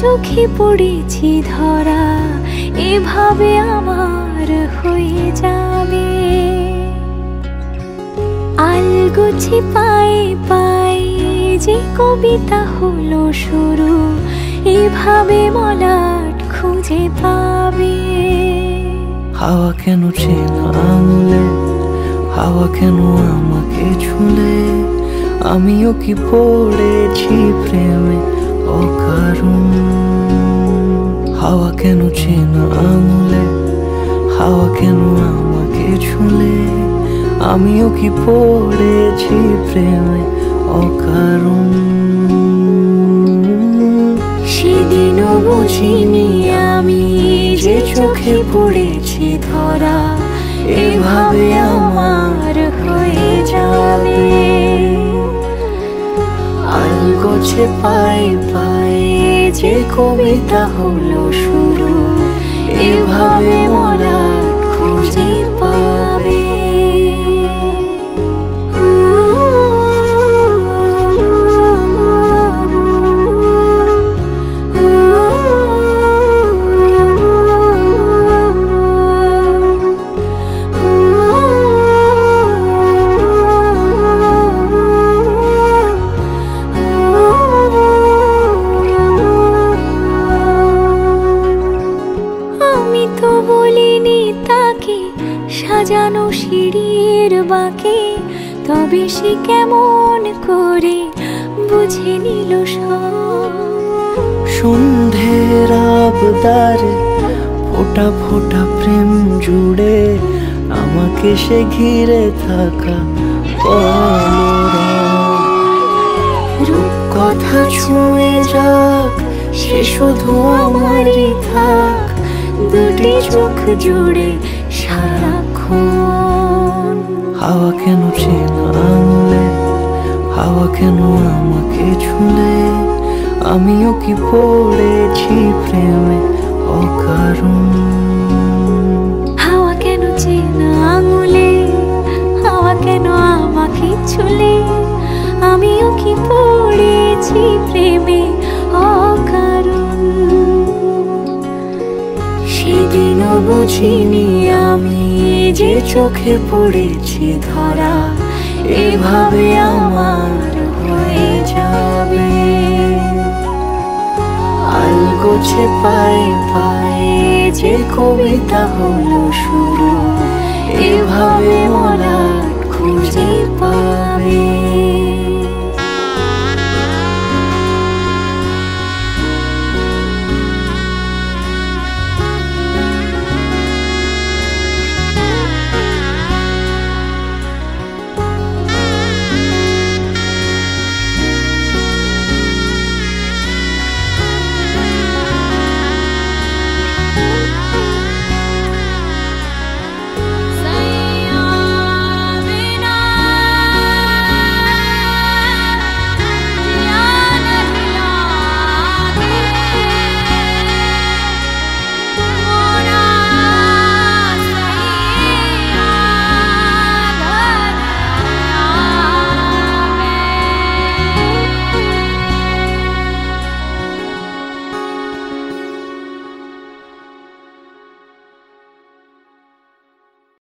চোখে পড়েছি ধরা এভাবে আমার হয়ে যাবে। আলগোছে পায়ে পায়ে যে কবিতা হলো শুরু, এভাবে মলাট খুঁজে পাবে। হাওয়া কেন চেনা আঙুলে, হাওয়া কেন আমাকে ছুলে, আমিও কি পড়েছি প্রেমে অকারণ। হাওয়া কেন চেনা আঙুলে, হাওয়া কেন আমাকে ছুলে, আমিও কি পড়েছি প্রেমে অকারণ। সেদিনও বুঝিনি আমি যে চোখে পড়েছি ধরা এভাবে আমার হয়ে যাবে। আলগোছে পায়ে পায়ে যে কবিতা হলো শুরু, এভাবে মলাট খুঁজে পাবে। বলিনি তাকে সাজানো সিঁড়ির বাঁকে, তবে সে কেমন করে বুঝে নিল সব। সন্ধ্যের আবদারে ফোঁটা ফোঁটা প্রেম জুড়ে, আমাকে সে ঘিরে থাকা রূপকথা ছুঁয়ে যাক, সে শুধু আমারই থাক, দুটি চোখ জুড়ে সারাক্ষণ। হাওয়া কেন চেনা আঙুলে, হাওয়া কেন আমাকে ছুলে, আমিও কি পড়েছি প্রেমে অকারণ। হাওয়া কেন চেনা আঙুলে, হাওয়া কেন আমাকে ছুলে, আমিও কি পড়েছি প্রেমে অকারণ। সেদিনও বুঝিনি আমি যে চোখে পড়েছি ধরা এভাবে আমার হয়ে যাবে। আলগোছে পায়ে পায়ে যে কবিতা হলো শুরু, এভাবে মলাট